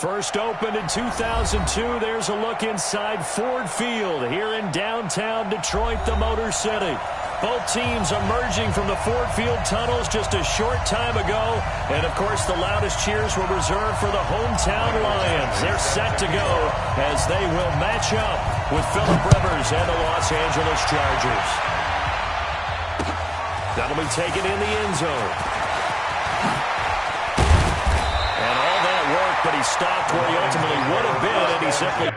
First opened in 2002. There's a look inside Ford Field here in downtown Detroit, the Motor City. Both teams emerging from the Ford Field tunnels just a short time ago. And, of course, the loudest cheers were reserved for the hometown Lions. They're set to go as they will match up with Phillip Rivers and the Los Angeles Chargers. That'll be taken in the end zone. And all that work, but he stopped where he ultimately would have been, and he simply...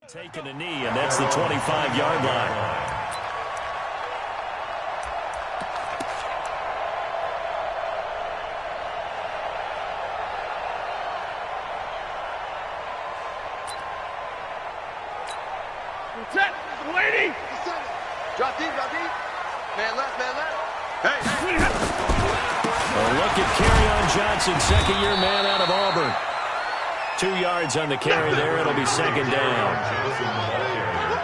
Taking a knee, and that's the 25-yard line. Set, waiting. Drop deep, drop deep. Man left, man left. Hey. A look at Kerryon Johnson, second-year man out of Auburn. 2 yards on the carry there. It'll be second down.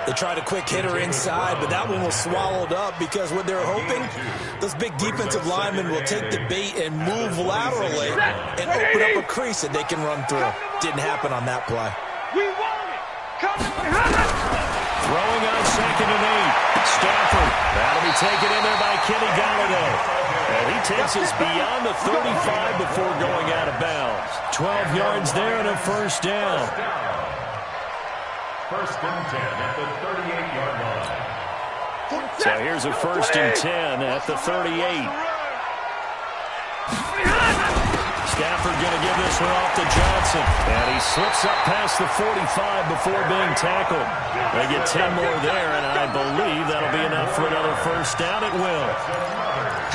They tried a quick hitter inside, but that one was swallowed up because what they're hoping, those big defensive linemen will take the bait and move laterally and open up a crease that they can run through. Didn't happen on that play. We want it. Come on. Throwing on second and 8. Stafford. That'll be taken in there by Kenny Golladay. And he takes us beyond the 35 before going out of bounds. 12 yards there and a first down. First and 10 at the 38-yard line. So here's a first and 10 at the 38. Stafford going to give this one off to Johnson. And he slips up past the 45 before being tackled. They get 10 more there, and I believe that'll be enough for another first down. It will.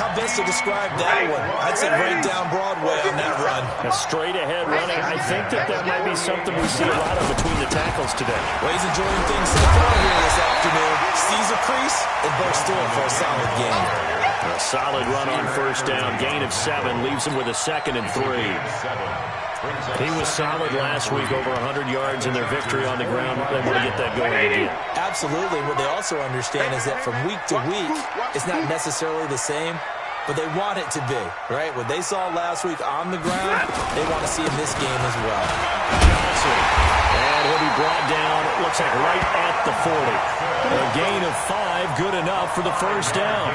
How best to describe that one? I'd say right down Broadway on that run. A straight-ahead running. I think that might be something we see a lot of between the tackles today. Well, he's enjoying things so far here this afternoon. Sees a crease and bursts through it for a solid gain. A solid run on first down. Gain of 7 leaves him with a 2nd and 3. He was solid last week, over 100 yards in their victory on the ground. They want to get that going again. Absolutely. What they also understand is that from week to week, it's not necessarily the same, but they want it to be, right? What they saw last week on the ground, they want to see in this game as well. Johnson, and he'll be brought down, it looks like right at the 40. A gain of 5, good enough for the first down.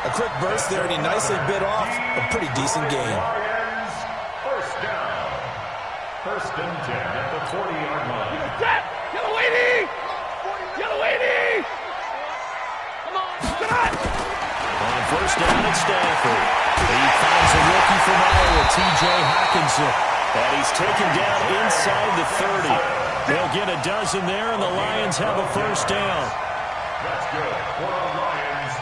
A quick burst there, and he nicely bit off a pretty decent gain. First and 10 at the 40-yard line. Yellow 80! Yellow 80! Come on! On first down at Stafford. He finds a rookie from Iowa, T.J. Hawkinson. And he's taken down inside the 30. They'll get a dozen there, and the Lions have a first down. That's good for the Lions.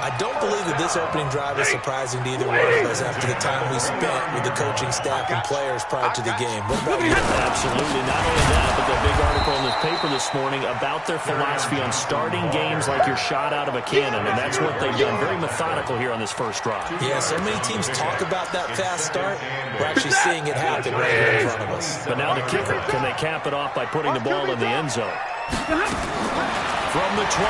I don't believe that this opening drive is surprising to either one of us after the time we spent with the coaching staff and players prior to the game. What about you? Absolutely. Not only that, but the big article in the paper this morning about their philosophy on starting games like you're shot out of a cannon, and that's what they've done. Very methodical here on this first drive. Yeah, so many teams talk about that fast start. We're actually seeing it happen right here in front of us. But now the kicker. Can they cap it off by putting the ball in the end zone? From the 27,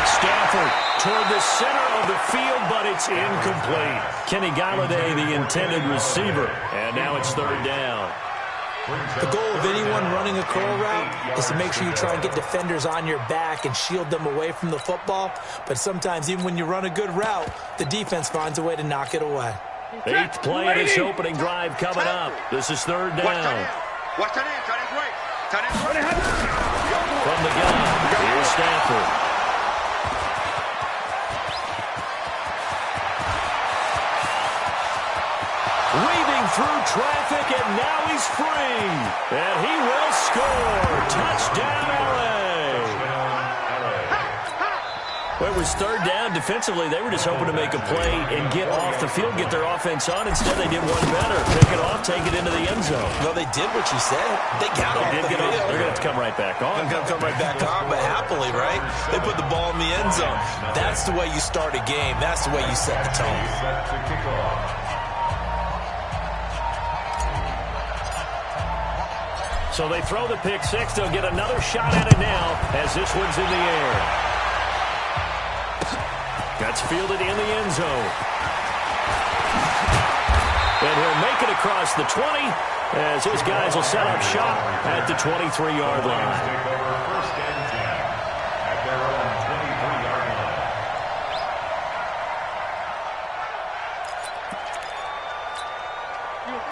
Stafford toward the center of the field, but it's incomplete. Kenny Golladay, the intended receiver, and now it's third down. The goal of anyone running a curl route is to make sure you try and get defenders on your back and shield them away from the football. But sometimes, even when you run a good route, the defense finds a way to knock it away. 8th play of this opening drive coming up. This is third down. Watch that in, tight end's right. Tight end's right. From the gun, here's Stafford. Weaving through traffic, and now he's free. And he will score. Touchdown, LA. Well, it was third down. Defensively, they were just hoping to make a play and get off the field, get their offense on. Instead, they did one better. Pick it off, take it into the end zone. Well, they did what you said. They got off the field. They're going to have to come right back on. They're going to come right back on, but happily, right? They put the ball in the end zone. That's the way you start a game. That's the way you set the tone. So they throw the pick six. They'll get another shot at it now as this one's in the air. That's fielded in the end zone. And he'll make it across the 20 as his guys will set up shop at the 23-yard line. First and 10 at their own 23-yard line.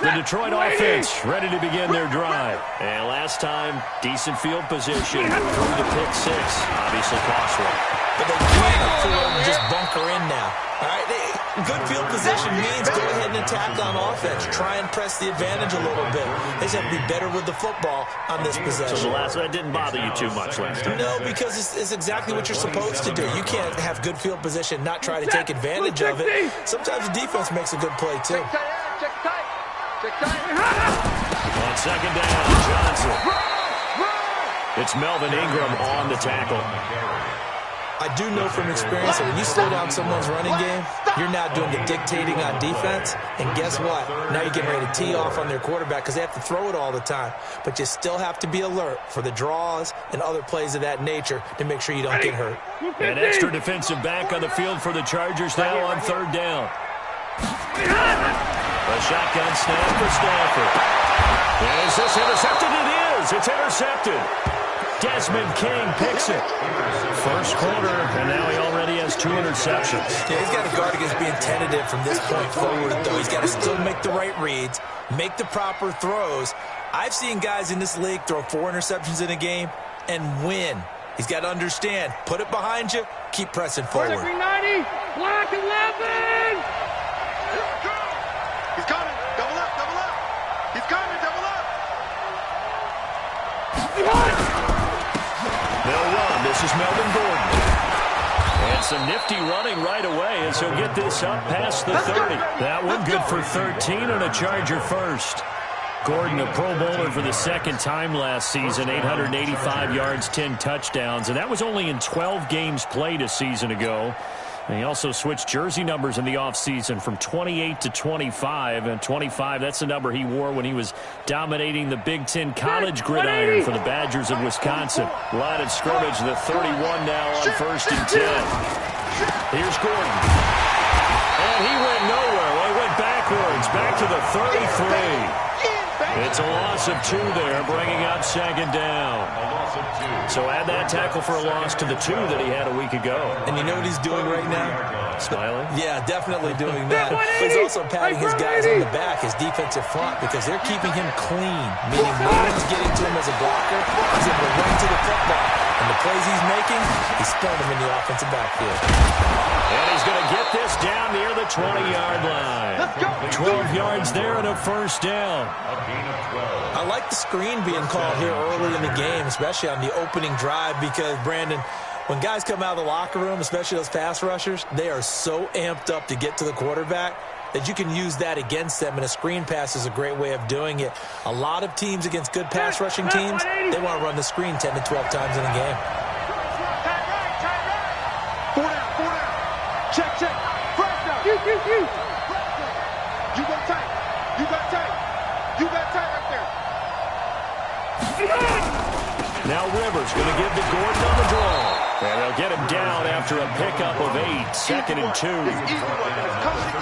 The Detroit offense ready to begin their drive. And last time, decent field position through the pick six. Obviously cost one. But they can't afford to just bunker in now. All right, good field position means go ahead and attack on offense. Try and press the advantage a little bit. They just have to be better with the football on this possession. So that didn't bother you too much last time? No, because it's exactly what you're supposed to do. You can't have good field position, not try to take advantage of it. Sometimes the defense makes a good play, too. On second down, Johnson. It's Melvin Ingram on the tackle. I do know from experience that when you slow down someone's running game, you're now doing the dictating on defense. And guess what? Now you're getting ready to tee off on their quarterback because they have to throw it all the time. But you still have to be alert for the draws and other plays of that nature to make sure you don't get hurt. An extra defensive back on the field for the Chargers now on third down. A shotgun snap for Stafford. Is this intercepted? It is. It's intercepted. Desmond King picks it. First quarter, and now he already has 2 interceptions. Yeah, he's got to guard against being tentative from this point forward, though. He's got to still make the right reads, make the proper throws. I've seen guys in this league throw 4 interceptions in a game and win. He's got to understand, put it behind you, keep pressing forward. 90, block 11! He's coming, double up, double up! He's coming, double up! They'll run. This is Melvin Gordon. And some nifty running right away as he'll get this up past the 30. That one good for 13 on a Charger first. Gordon, a Pro Bowler for the second time last season, 885 yards, 10 touchdowns. And that was only in 12 games played a season ago. And he also switched jersey numbers in the offseason from 28 to 25. And 25, that's the number he wore when he was dominating the Big Ten college gridiron for the Badgers of Wisconsin. Line of scrimmage, the 31 now on first and 10. Here's Gordon. And he went nowhere. Well, he went backwards, back to the 33. It's a loss of 2 there, bringing up second down. So add that tackle for a loss to the 2 that he had a week ago. And you know what he's doing right now? Smiling? Yeah, definitely doing that. But he's also patting his guys on the back, his defensive front, because they're keeping him clean, meaning no one's getting to him as a blocker. He's able to run to the football. And the plays he's making, he's spelling them in the offensive backfield. And he's going to get this down near the 20-yard line. 12 yards there and a first down. I like the screen being called here early in the game, especially on the opening drive, because, Brandon, when guys come out of the locker room, especially those pass rushers, they are so amped up to get to the quarterback that you can use that against them, and a screen pass is a great way of doing it. A lot of teams against good pass rushing teams, they want to run the screen 10 to 12 times in a game. Four down. Check. First down. You got tight. You got tight up there. Now Rivers going to give to Gordon on the draw. And they'll get him down after a pickup of 8, second and 2.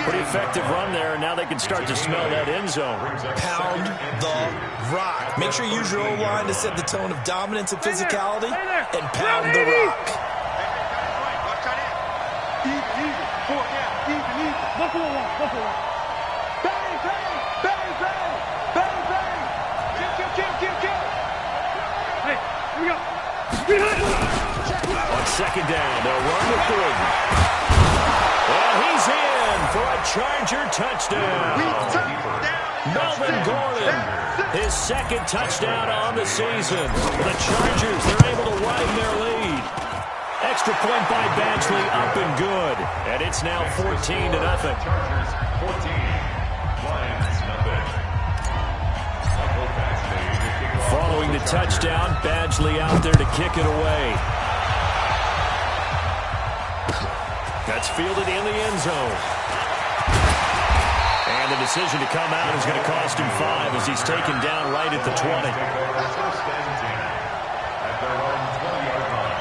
Pretty effective run there, and now they can start to smell that end zone. Pound the rock. Make sure you use your O-line to set the tone of dominance and physicality, and pound the rock. Easy. 4 down. Easy. Buffalo one. Bang. Kill. Hey, here we go. On second down, they'll run with Gordon. And he's in for a Charger touchdown. Melvin Gordon, his second touchdown on the season. The Chargers, they're able to widen their lead. Extra point by Badgley, up and good. And it's now 14-0. Chargers 14, Lions nothing. Following the touchdown, Badgley out there to kick it away. That's fielded in the end zone. And the decision to come out is going to cost him 5 as he's taken down right at the 20. First and 10 at their own 20-yard line.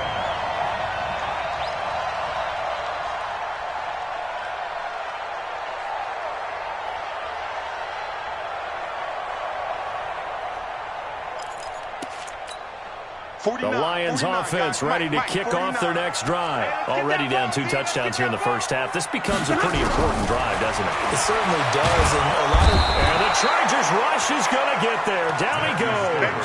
The Lions offense ready to kick off their next drive. Already down 2 touchdowns here in the first half. This becomes a pretty important drive, doesn't it? It certainly does. And the Chargers rush is going to get there. Down he goes.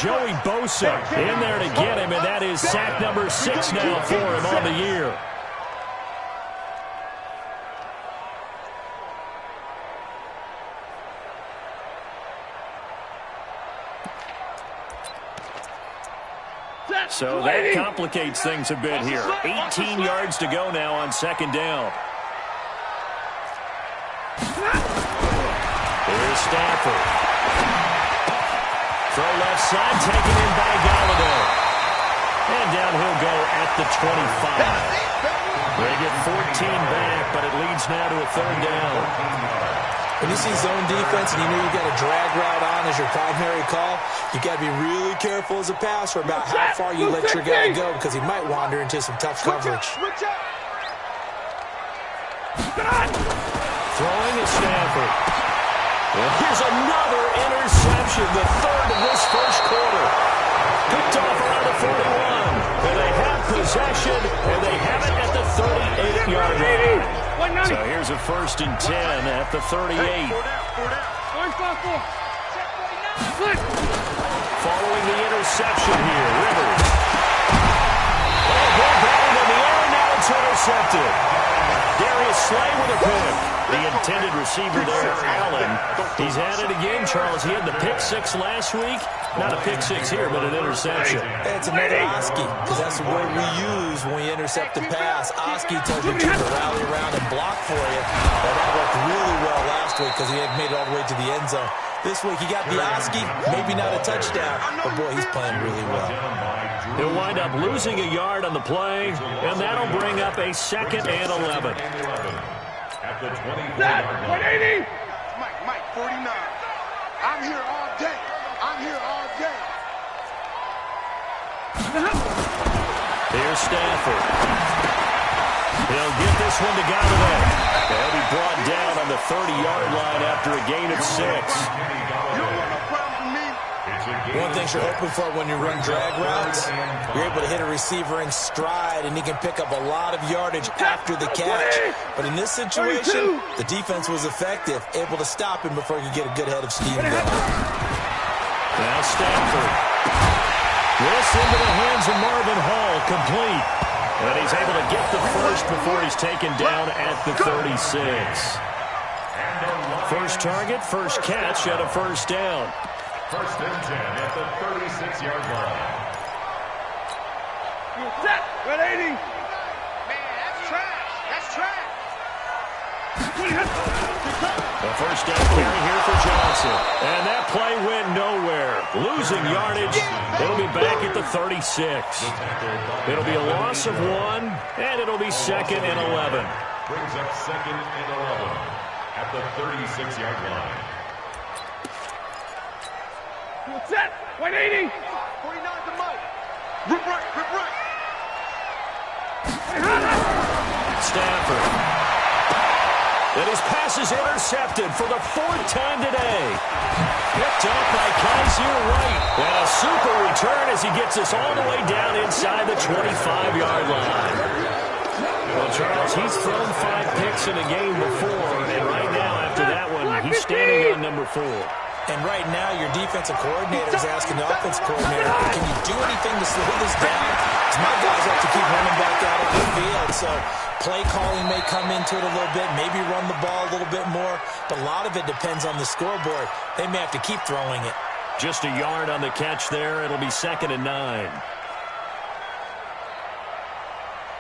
Joey Bosa in there to get him, and that is sack number 6 now for him on the year. So that complicates things a bit here. 18 yards to go now on second down. Here's Stafford. Throw left side, taken in by Galladay. And down he'll go at the 25. They get 14 back, but it leads now to a third down. When you see zone defense and you know you got a drag route on as your primary call, you got to be really careful as a passer about how far you let your guy go because he might wander into some tough coverage. Throwing is Stafford. And here's another interception, the third of this first quarter. Picked off around the 41. And they have possession, and they have it at the 38-yard line. So here's a 1st and 10 at the 38. Following the interception here, Rivers. Oh, ball batted in the air, now it's intercepted. Darius Slay with a pick. The intended receiver there, Allen. He's had it again, Charles. He had the pick 6 last week. Not a pick 6 here, but an interception. It's another Oski, because that's the word we use when we intercept the pass. Oski tells your team to rally around and block for you. Well, that worked really well last week because he had made it all the way to the end zone. This week he got the Oski, maybe not a touchdown, but boy, he's playing really well. He'll wind up losing a yard on the play, and that'll bring up a 2nd and 11. At the 24-yard line. Mike, 49. I'm here all day. I'm here all day. Here's Stafford. He'll get this one to Galladay. He'll be brought down on the 30-yard line after a gain of 6. You don't want no problem from me. One thing you're hoping for when you run drag routes, you're able to hit a receiver in stride, and he can pick up a lot of yardage after the catch. But in this situation, the defense was effective, able to stop him before he could get a good head of steam going. Now Stafford. This into the hands of Marvin Hall, complete. And he's able to get the first before he's taken down at the 36. First target, first catch at a 1st down. 1st and 10 at the 36-yard line. Set. Red 80. Man, that's trash. That's trash. The first down carry here for Johnson. And that play went nowhere. Losing yardage. It'll be back at the 36. It'll be a loss of 1, and it'll be 2nd and 11. Brings up 2nd and 11 at the 36-yard line. Set. 180. 49 to Mike. Rip right. Stafford. And his pass is intercepted for the 4th time today. Picked up by Kaiser White. And a super return as he gets us all the way down inside the 25-yard line. Well, Charles, he's thrown 5 picks in a game before, and right now after that one, he's standing on number 4. And right now, your defensive coordinator is asking the offensive coordinator, can you do anything to slow this down? Because my guys have to keep running back out on the field. So Play calling may come into it a little bit, maybe run the ball a little bit more, but a lot of it depends on the scoreboard. They may have to keep throwing it. Just a yard on the catch there. It'll be 2nd and 9.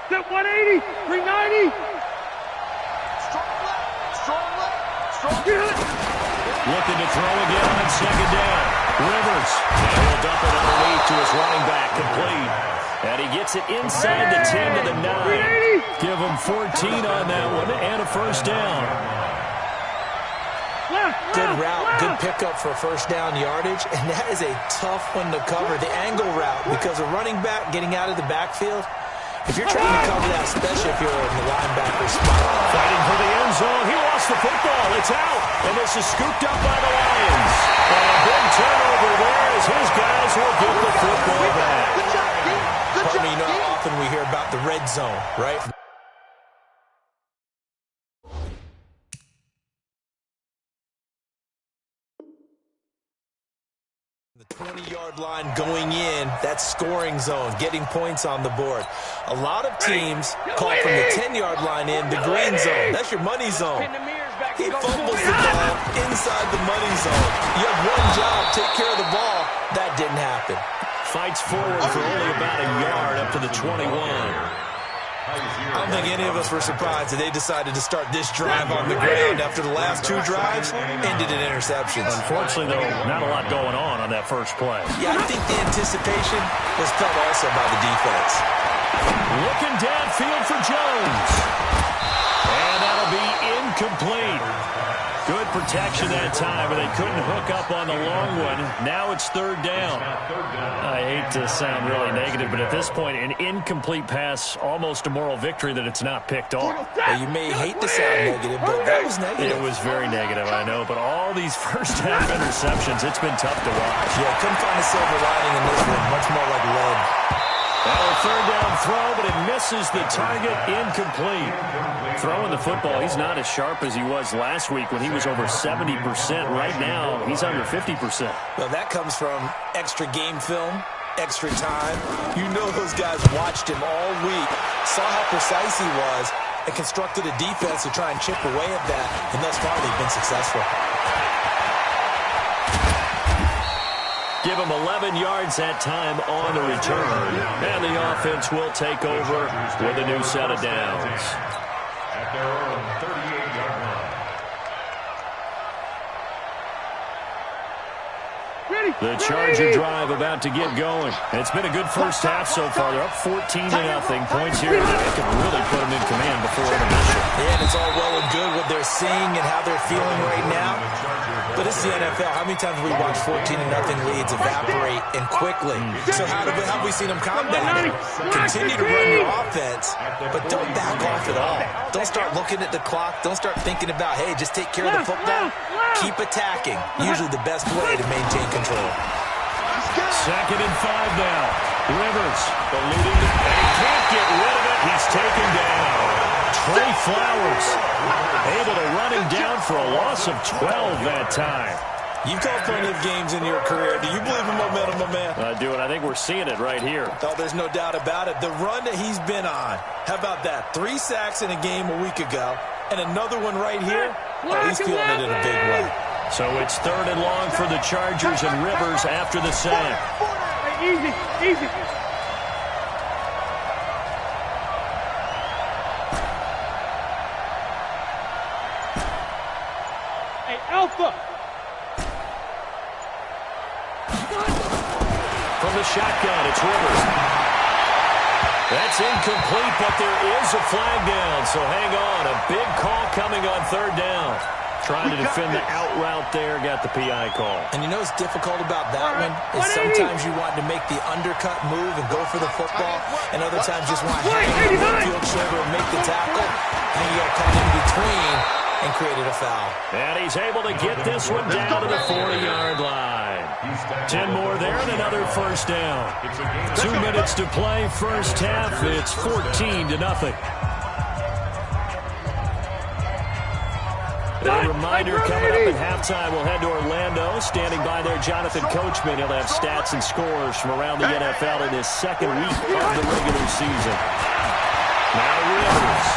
Get 180, 390. Strong left. Looking to throw again on 2nd down. Rivers. And he'll dump it underneath to his running back, complete. And he gets it inside the 10 to the 9. Give him 14 on that one and a first down. Good route, good pickup for first down yardage, and that is a tough one to cover, the angle route, because a running back getting out of the backfield, if you're trying to cover that, especially if you're in the linebacker spot. Fighting for the end zone. He lost the football. It's out, and this is scooped up by the Lions. And a big turnover there as his guys will get the football back. Pardon me, you know how often we hear about the red zone, right? The 20-yard line going in, that's scoring zone, getting points on the board. A lot of teams call from the 10-yard line in the green zone. That's your money zone. He fumbles the ball inside the money zone. You have one job, take care of the ball. That didn't happen. Fights forward for only about a yard up to the 21. I don't think any of us were surprised that they decided to start this drive on the ground after the last 2 drives ended in interceptions. Unfortunately, though, not a lot going on that first play. Yeah, I think the anticipation was felt also by the defense. Looking downfield for Jones. And that'll be incomplete. Good protection that time, but they couldn't hook up on the long one. Now it's 3rd down. I hate to sound really negative, but at this point, an incomplete pass, almost a moral victory that it's not picked off. Well, you may hate to sound negative, but that was negative. It was very negative, I know, but all these first-half interceptions, it's been tough to watch. Yeah, couldn't find a silver lining in this one. Much more like lead. Well, a 3rd down throw, but it misses the target, incomplete. Throwing the football, he's not as sharp as he was last week when he was over 70%. Right now, he's under 50%. Well, that comes from extra game film, extra time. You know those guys watched him all week, saw how precise he was, and constructed a defense to try and chip away at that, and thus far they've been successful. Give him 11 yards that time on the return. And the offense will take over with a new set of downs. At their own 38-yard line. The Charger drive about to get going. It's been a good first half so far. They're up 14-0. Points here that can really put them in command before intermission. Yeah, and it's all well and good what they're seeing and how they're feeling right now. But it's the NFL. How many times have we watched 14-0 leads evaporate and quickly? So how have we seen them combat it? Continue to run your offense, but don't back off at all. Don't start looking at the clock. Don't start thinking about, hey, just take care of the football. Keep attacking. Usually the best way to maintain control. 2nd and 5 now. Rivers eluding, and he can't get rid of it. He's taken down. Trey Flowers able to run him down for a loss of 12 that time. You've called plenty of games in your career. Do you believe in momentum, my man? I do, and I think we're seeing it right here. Oh, there's no doubt about it. The run that he's been on. How about that? 3 sacks in a game a week ago, and another one right here. Oh, he's feeling it in a big way. So it's 3rd and long for the Chargers, and Rivers after the sack. Easy, easy. Hey, Alpha. From the shotgun, it's Rivers. That's incomplete, but there is a flag down, so hang on. A big call coming on 3rd down. Trying to defend the out route there, got the PI call. And you know what's difficult about that one is sometimes you want to make the undercut move and go for the football, and other times just want to hang on the midfield shoulder and make the tackle, and you got caught in between and created a foul. And he's able to get this one down to the 40-yard line. 10 more there and another first down. 2 minutes to play first half. It's 14-0. A reminder coming up at halftime, we'll head to Orlando. Standing by there, Jonathan Coachman. He'll have stats and scores from around the NFL in his 2nd week of the regular season. Now Rivers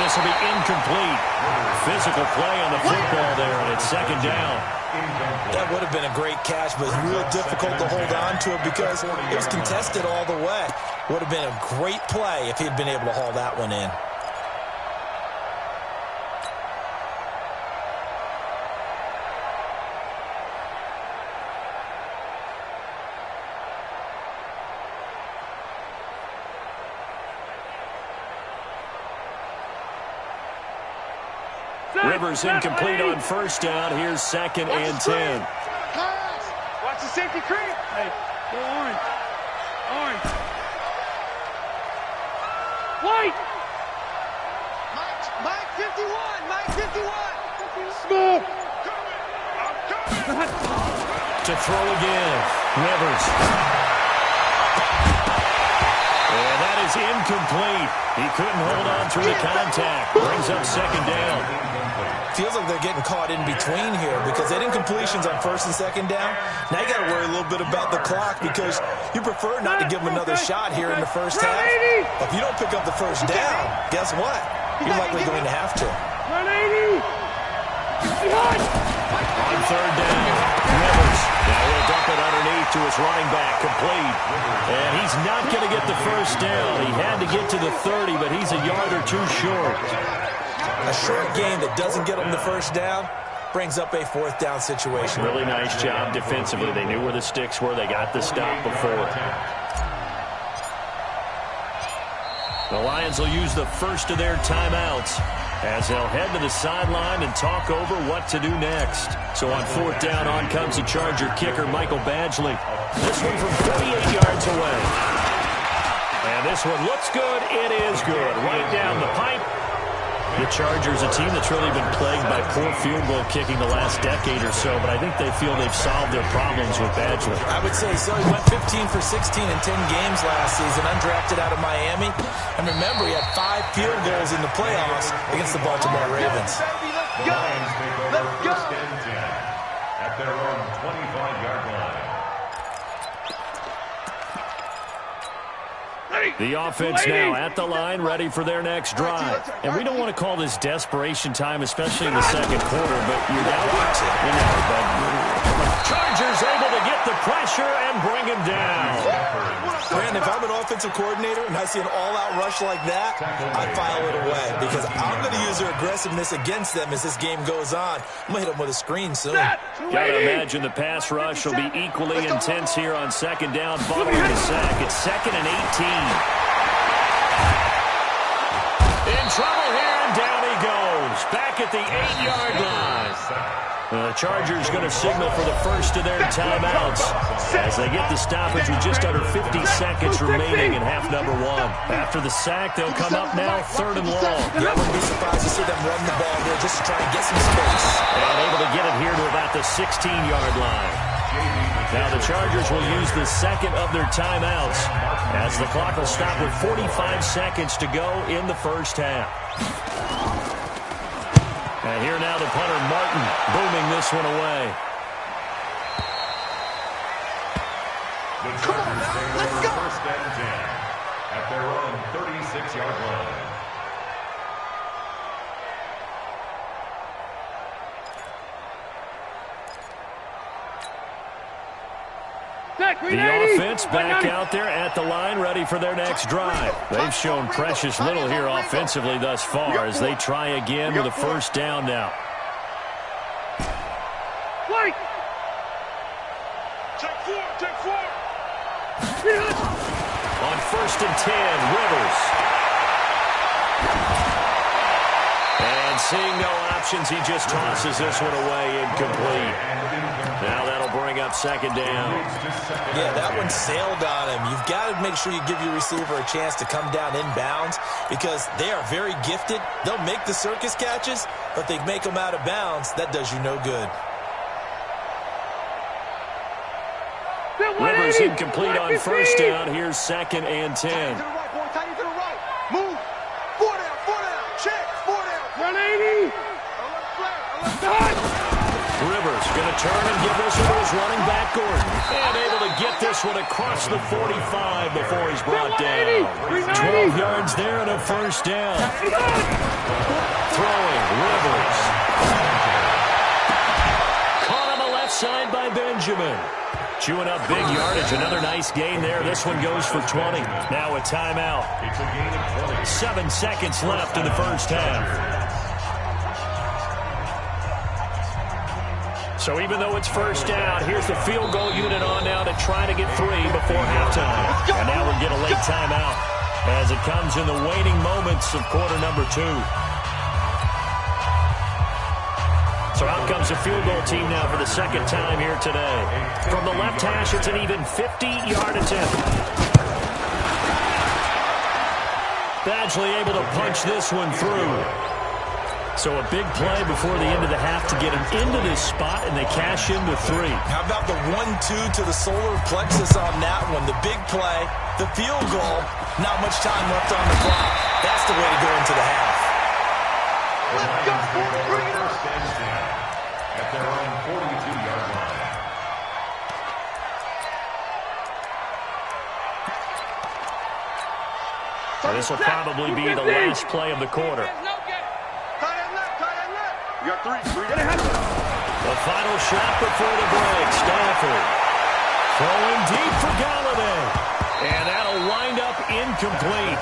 this will be incomplete. Physical play on the football there, and it's second down. That would have been a great catch, but it's real difficult to hold on to it because it was contested all the way. Would have been a great play if he'd been able to haul that one in. Rivers incomplete on first down. Here's second and 10. Watch the safety creep. Hey, go orange. Orange. White. Mike 51. Mike 51. Smooth. To throw again. Rivers. And that is incomplete. He couldn't hold on through the contact. Brings up second down. Feels like they're getting caught in between here because they had incompletions on first and second down. Now you got to worry a little bit about the clock because you prefer not to give them another shot here in the first half. But if you don't pick up the first down, guess what? You're likely going to have to. 180. On third down, Rivers. Now he'll dump it underneath to his running back, complete. And he's not going to get the first down. He had to get to the 30, but he's a yard or two short. A short game that doesn't get them the first down brings up a fourth down situation. Really nice job defensively. They knew where the sticks were. They got the stop before. The Lions will use the first of their timeouts as they'll head to the sideline and talk over what to do next. So on fourth down, on comes the Charger kicker, Michael Badgley. This one from 48 yards away. And this one looks good. It is good. Right down the pipe. The Chargers, a team that's really been plagued by poor field goal kicking the last decade or so, but I think they feel they've solved their problems with Badgley. I would say so. He went 15 for 16 in 10 games last season, undrafted out of Miami. And remember, he had 5 field goals in the playoffs against the Baltimore Ravens. The Lions take over first and 10 at their own 25-yard line. The offense now at the line, ready for their next drive. And we don't want to call this desperation time, especially in the second quarter, but you're down. Chargers able to get the pressure and bring him down. Brandon, if I'm an offensive coordinator and I see an all-out rush like that, I file it away because I'm going to use their aggressiveness against them as this game goes on. I'm going to hit them with a screen soon. Got to imagine the pass rush will be equally intense here on second down following the sack. It's second and 18. In trouble here, and down he goes. Back at the 8-yard line. The Chargers going to signal for the first of their timeouts as they get the stoppage with just under 50 seconds remaining in half number 1. After the sack, they'll come up now third and long. Yeah, I wouldn't be surprised to see them run the ball here just to try and get some space. And able to get it here to about the 16-yard line. Now the Chargers will use the second of their timeouts as the clock will stop with 45 seconds to go in the first half. And here now the punter, Martin, booming this one away. The Chargers take over first and 10 at their own 36-yard line. The offense back out there at the line, ready for their next drive. They've shown precious little here offensively thus far as they try again with a first down now. White. Take four. On first and 10, Rivers. And seeing no options, he just tosses this one away, incomplete. Now that'll bring up second down. Yeah, that one sailed on him. You've got to make sure you give your receiver a chance to come down inbounds because they are very gifted. They'll make the circus catches, but they make them out of bounds. That does you no good. Rivers incomplete on first down. Here's second and 10. Tight to the right, boy. Tight to the right. Move. 4 down. Check. 4 down. 180. Rivers going to turn and give this one to his running back, Gordon. And able to get this one across the 45 before he's brought down. 12 yards there and a first down. Throwing, Rivers. Caught on the left side by Benjamin. Chewing up big yardage. Another nice gain there. This one goes for 20. Now a timeout. 7 seconds left in the first half. So even though it's first down, here's the field goal unit on now to try to get 3 before halftime. And now we'll get a late timeout as it comes in the waning moments of quarter number 2. So out comes the field goal team now for the second time here today. From the left hash, it's an even 50-yard attempt. Badgley able to punch this one through. So a big play before the end of the half to get him into this spot, and they cash in with 3. How about the 1-2 to the solar plexus on that one? The big play, the field goal, not much time left on the clock. That's the way to go into the half. Let's go, bring it up. At their own 42-yard line. So this will probably be the last play of the quarter. You got 3. The final shot before the break. Stafford throwing deep for Galladay. And that'll wind up incomplete.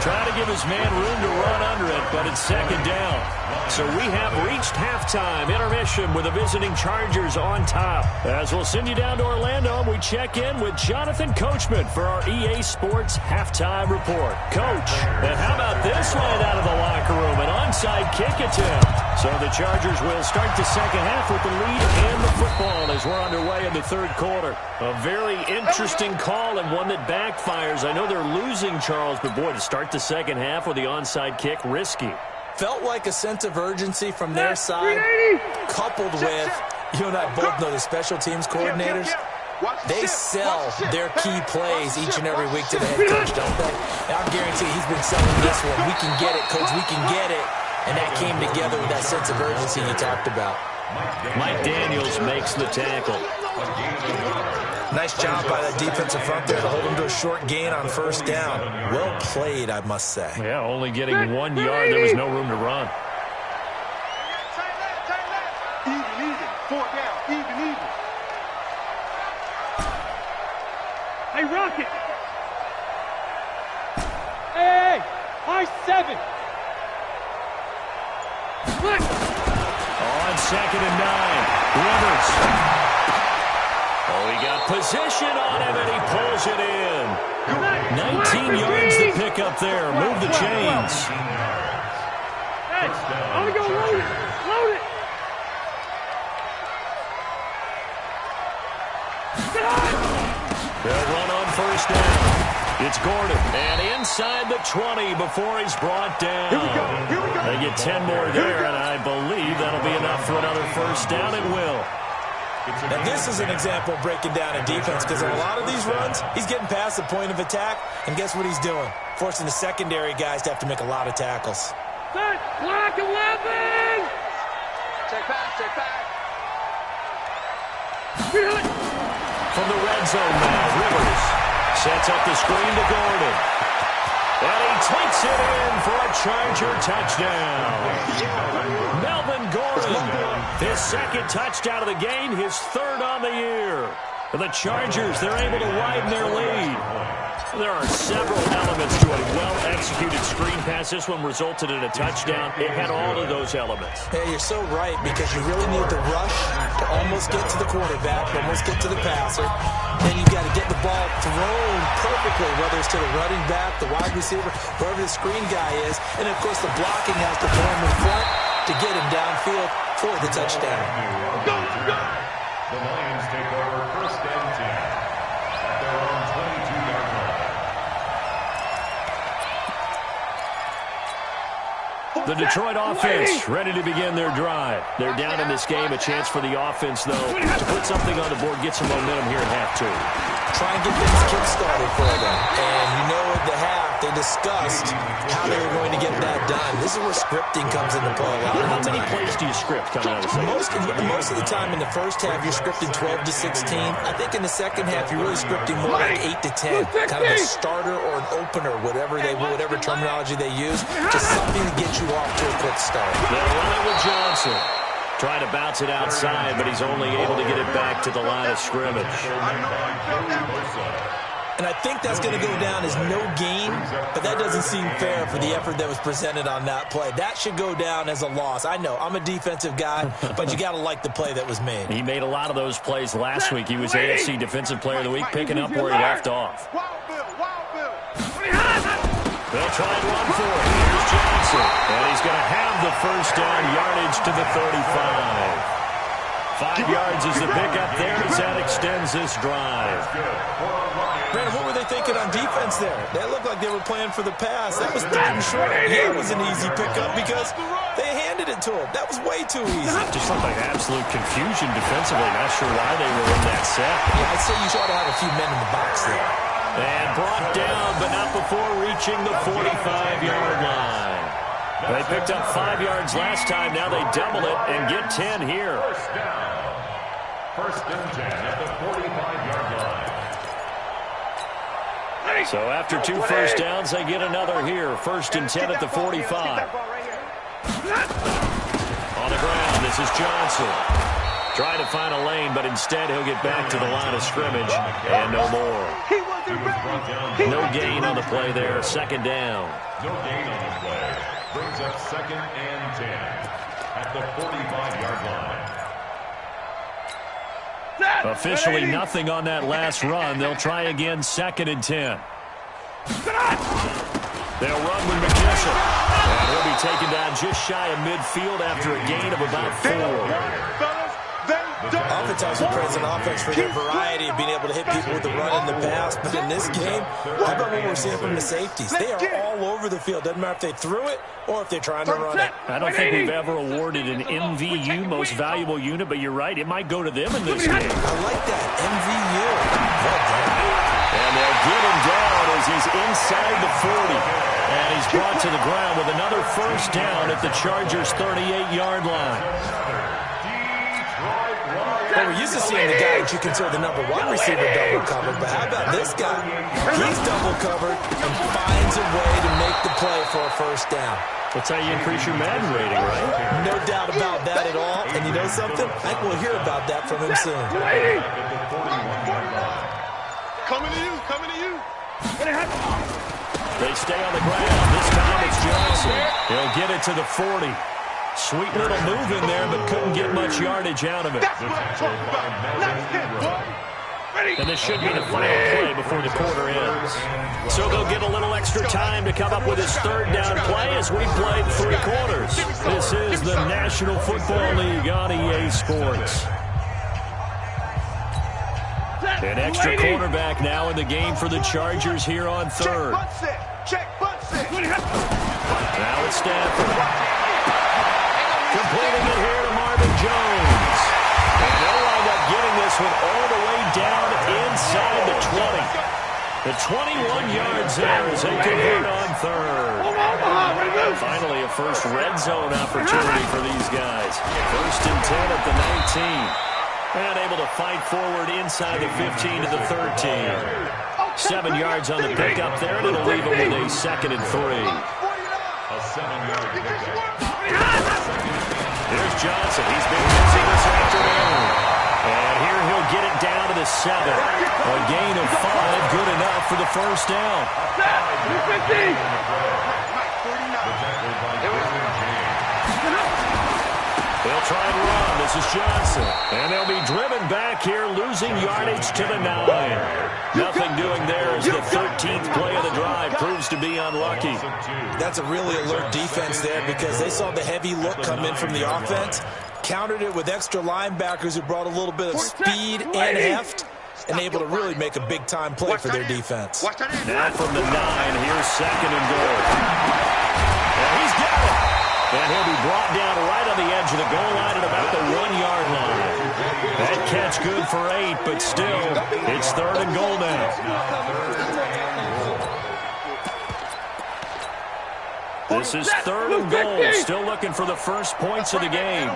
Trying to give his man room to run under it, but it's second down. So we have reached halftime. Intermission with the visiting Chargers on top. As we'll send you down to Orlando, we check in with Jonathan Coachman for our EA Sports Halftime Report. Coach, and how about this one out of the locker room? An onside kick attempt. So the Chargers will start the second half with the lead and the football as we're underway in the third quarter. A very interesting call and one that backfires. I know they're losing, Charles, but boy, to start the second half with the onside kick, risky. Felt like a sense of urgency from their side, coupled with, you and I both know the special teams coordinators, they sell their key plays each and every week to the head coach, don't they? And I guarantee he's been selling this one. We can get it, coach, we can get it. And that came together with that sense of urgency you talked about. Mike Daniels makes the tackle. Nice job by that defensive front there to hold him to a short gain on first down. Well played, I must say. Yeah, only getting 1 yard. There was no room to run. Even. 4 down. Even. Hey, Rocket. Hey, high 7. On 2nd and 9. Rivers. Oh, he got position on him, and he pulls it in. 19 yards to pick up there. Move the chains. Hey, I'm going to go load it. Load it. They'll run on first down. It's Gordon, and inside the 20 before he's brought down. Here we go. They get 10 more there, and I believe that'll be enough for another first down. It will. Now, this is an example of breaking down a defense because on a lot of these runs, he's getting past the point of attack, and guess what he's doing? Forcing the secondary guys to have to make a lot of tackles. Black 11! Check back. From the red zone now, Rivers sets up the screen to Gordon. And he takes it in for a Charger touchdown. Melvin Gordon, his second touchdown of the game, his 3rd on the year. For the Chargers, they're able to widen their lead. There are several elements to a well-executed screen pass. This one resulted in a touchdown. It had all of those elements. Yeah, you're so right because you really need the rush to almost get to the quarterback, almost get to the passer. Then you got to get the ball thrown perfectly, whether it's to the running back, the wide receiver, wherever the screen guy is. And, of course, the blocking has to form in front to get him downfield for the touchdown. Go! The Lions take over 1st and 10 at their own 22-yard line. The Detroit offense ready to begin their drive. They're down in this game. A chance for the offense, though, to put something on the board, get some momentum here in half 2. Try and get things kick-started for them. And you know at the half, they discussed how they were going to get that done. This is where scripting comes into play. A lot of the How many plays do you script coming out of the second? Most of the time in the first half, you're scripting 12 to 16. I think in the second half, you're really scripting more like 8 to 10. Kind of a starter or an opener, whatever terminology they use. Just something to get you off to a quick start. They'll run it with Johnson. Trying to bounce it outside, but he's only able to get it back to the line of scrimmage. And I think that's going to go down as no gain, but that doesn't seem fair for the effort that was presented on that play. That should go down as a loss. I know, I'm a defensive guy, but you got to like the play that was made. He made a lot of those plays last week. He was AFC Defensive Player of the Week, picking up where he left off. They'll try and run for it. Here's Johnson, and he's going to have the first down, yardage to the 35. 5 yards is the pickup there as that extends this drive. Brandon, what were they thinking on defense there? They looked like they were playing for the pass. That was third and short. Yeah, it was an easy pickup because they handed it to him. That was way too easy. Just looked like absolute confusion defensively. Not sure why they were in that set. Yeah, I'd say you ought to have a few men in the box there. And brought down, but not before reaching the 45-yard line. They picked up 5 yards last time. Now they double it and get 10 here. First down. First and 10 at the 45-yard line. So after 2 first downs, they get another here. First and 10 at the 45. On the ground, this is Johnson. Trying to find a lane, but instead he'll get back to the line of scrimmage. And no more. No gain on the play there. Second down. No gain on the play. Brings up second and 10 at the 45-yard line. Officially nothing on that last run. They'll try again, second and 10. They'll run with McKesson. And he'll be taken down just shy of midfield after a gain of about 4. Oftentimes we praise an offense for their variety of being able to hit people with the run and the pass. But in this game, how about what we're seeing from the safeties? They are all over the field. Doesn't matter if they threw it or if they're trying to run it. I don't think we've ever awarded an MVU, most valuable unit, but you're right. It might go to them in this game. I like that. MVU. Well done. And they'll get him down as he's inside the 40. And he's brought to the ground with another first down at the Chargers' 38-yard line. Well, we're used to seeing the guy that you consider the number 1 receiver double covered, but how about this guy? He's double covered and finds a way to make the play for a first down. That's how you increase your Madden rating, right? No doubt about that at all. And you know something? I think we'll hear about that from him soon. Coming to you, coming to you. They stay on the ground. This time it's Johnson. He'll get it to the 40. Sweet little move in there, but couldn't get much yardage out of it. And this should be the final play before the quarter ends. So they'll get a little extra time to come up with his third down play as we played 3 quarters. This is the National Football League on EA Sports. An extra quarterback now in the game for the Chargers here on third. Now it's Stafford. Completing it here to Marvin Jones. And they'll wind up getting this one all the way down inside the 20. The 21 yards there as they convert on third. Finally, a first red zone opportunity for these guys. First and 10 at the 19. And able to fight forward inside the 15 to the 13. 7 yards on the pickup there, and it'll leave them with a second and 3. A 7-yard pickup. Here's Johnson. He's been busy this afternoon. And here he'll get it down to the 7. A gain of 5, good enough for the first down. They'll try and run. This is Johnson. And they'll be driven back here, losing yardage to the 9. Nothing doing there as the 13th play of the drive proves to be unlucky. That's a really alert defense there because they saw the heavy look come in from the offense, countered it with extra linebackers who brought a little bit of speed and heft, and able to really make a big-time play for their defense. Now from the 9, here's second and goal. And he's got it. And he'll be brought down right on the edge of the goal line at about the 1-yard line. That catch good for 8, but still, it's third and goal now. This is 3rd and goal. Still looking for the first points of the game.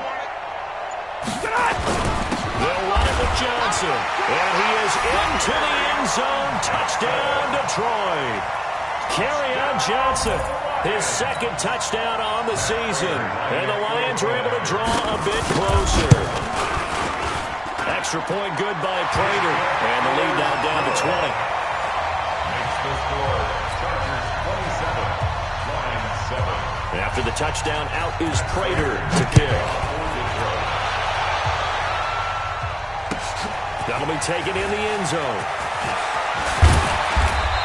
They'll run it with Johnson. And he is into the end zone. Touchdown, Detroit. Kerryon Johnson, his 2nd touchdown on the season. And the Lions are able to draw a bit closer. Extra point good by Prater. And the lead now down to 20. Makes the score. Chargers 27. Lions 7. After the touchdown, out is Prater to kick. That'll be taken in the end zone.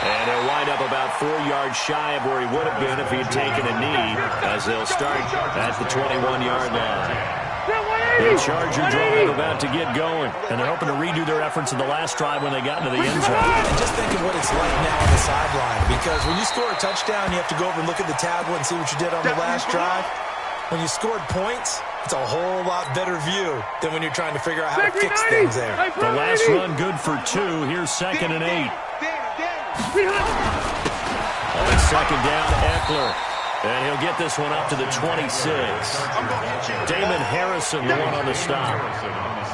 And he'll wind up about 4 yards shy of where he would have been if he had taken a knee, as they'll start at the 21-yard line. The Charger drive about to get going, and they're hoping to redo their efforts in the last drive when they got into the end zone. And just think of what it's like now on the sideline, because when you score a touchdown, you have to go over and look at the tablet and see what you did on the last drive. When you scored points, it's a whole lot better view than when you're trying to figure out how to fix things there. The last run good for 2. Here's 2nd and 8. On 2nd down, Eckler. And he'll get this one up to the 26. Damon Harrison, the one on the stop.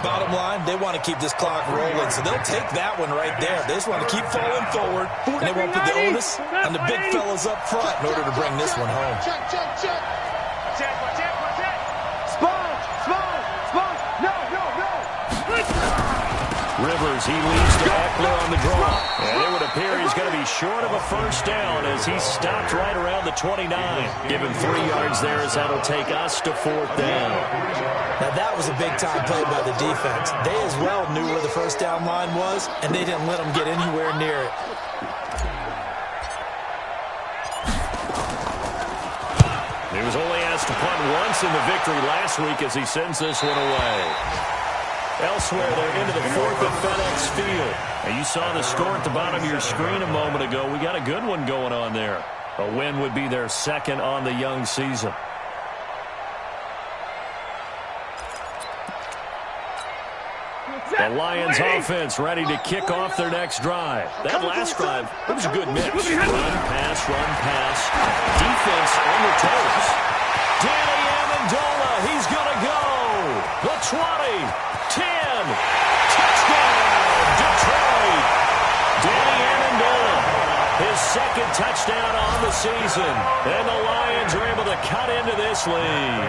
Bottom line, they want to keep this clock rolling, so they'll take that one right there. They just want to keep falling forward, and they won't put the onus on the big fellas up front in order to bring this one home. Rivers, he leads to Eckler on the draw. And it would appear he's going to be short of a first down as he stopped right around the 29. Give him 3 yards there as that'll take us to 4th down. Now that was a big-time play by the defense. They as well knew where the first down line was, and they didn't let them get anywhere near it. He was only asked to punt once in the victory last week as he sends this one away. Elsewhere, they're into the 4th at FedEx Field. And you saw the score at the bottom of your screen a moment ago. We got a good one going on there. A win would be their 2nd on the young season. The Lions offense ready to kick off their next drive. That last drive, it was a good mix. Run, pass. Defense on the toes. Danny Amendola, he's going to go. The 20. 10. Touchdown, Detroit. Danny Amendola, his 2nd touchdown on the season. And the Lions are able to cut into this lead.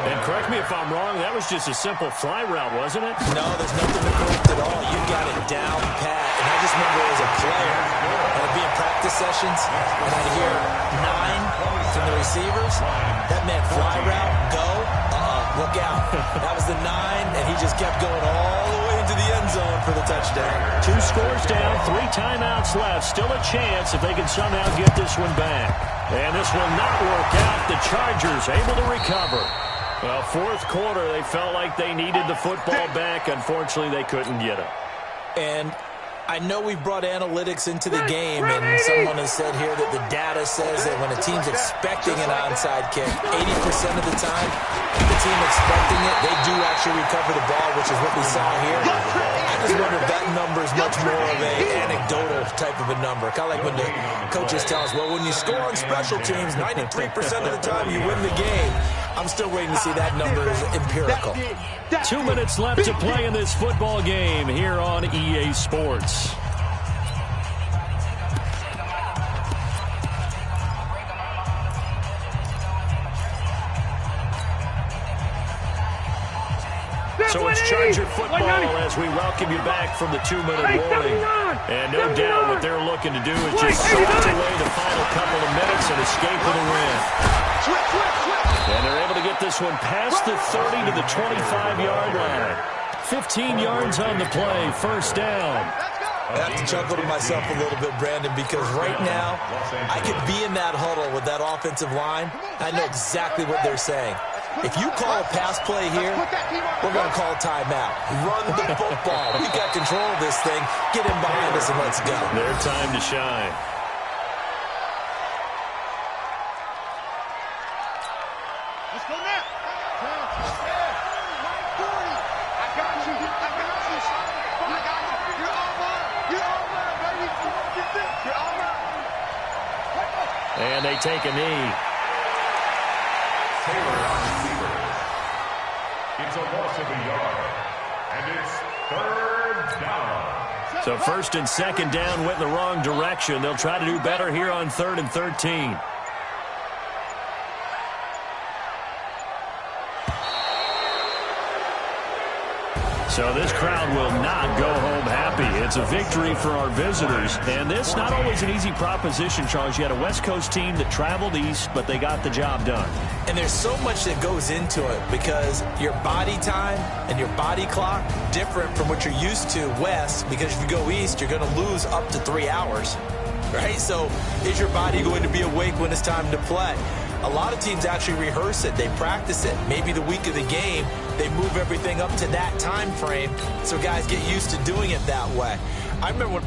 And correct me if I'm wrong, that was just a simple fly route, wasn't it? No, there's nothing to correct at all. You got it down pat. And I just remember as a player, and I'd be in practice sessions, and I'd hear 9 from the receivers. That meant fly route, go. Look out. That was the 9, and he just kept going all the way into the end zone for the touchdown. 2 scores down, 3 timeouts left. Still a chance if they can somehow get this one back. And this will not work out. The Chargers able to recover. Well, 4th quarter, they felt like they needed the football back. Unfortunately, they couldn't get it. And I know we brought analytics into the game, and someone has said here that the data says that when a team's expecting an onside kick, 80% of the time, the team expecting it, they do actually recover the ball, which is what we saw here. I just wonder if that number is much more of an anecdotal type of a number. Kind of like when the coaches tell us, well, when you score on special teams, 93% of the time you win the game. I'm still waiting to see that number is empirical. 2 minutes left to play in this football game here on EA Sports. So it's Charger football as we welcome you back from the 2-minute warning. And no doubt what they're looking to do is just salt away the final couple of minutes and escape with a win. And they're able to get this one past the 30 to the 25-yard line. 15 yards on the play, first down. I have to chuckle to myself a little bit, Brandon, because right now I could be in that huddle with that offensive line. I know exactly what they're saying. If you call a pass play here, we're going to call a timeout. Run the football. We got control of this thing. Get in behind us and let's go. Their time to shine. Let's go now. I got you. You're all mine, baby. You're all mine. And they take a knee. Taylor on receiver. It's a loss of a yard. And it's third down. So first and second down went in the wrong direction. They'll try to do better here on 3rd and 13. So this crowd will not go home happy. It's a victory for our visitors. And this not always an easy proposition, Charles. You had a West Coast team that traveled east, but they got the job done. And there's so much that goes into it because your body time and your body clock different from what you're used to west, because if you go east, you're going to lose up to 3 hours, right? So is your body going to be awake when it's time to play? A lot of teams actually rehearse it. They practice it. Maybe the week of the game, they move everything up to that time frame so guys get used to doing it that way. I remember when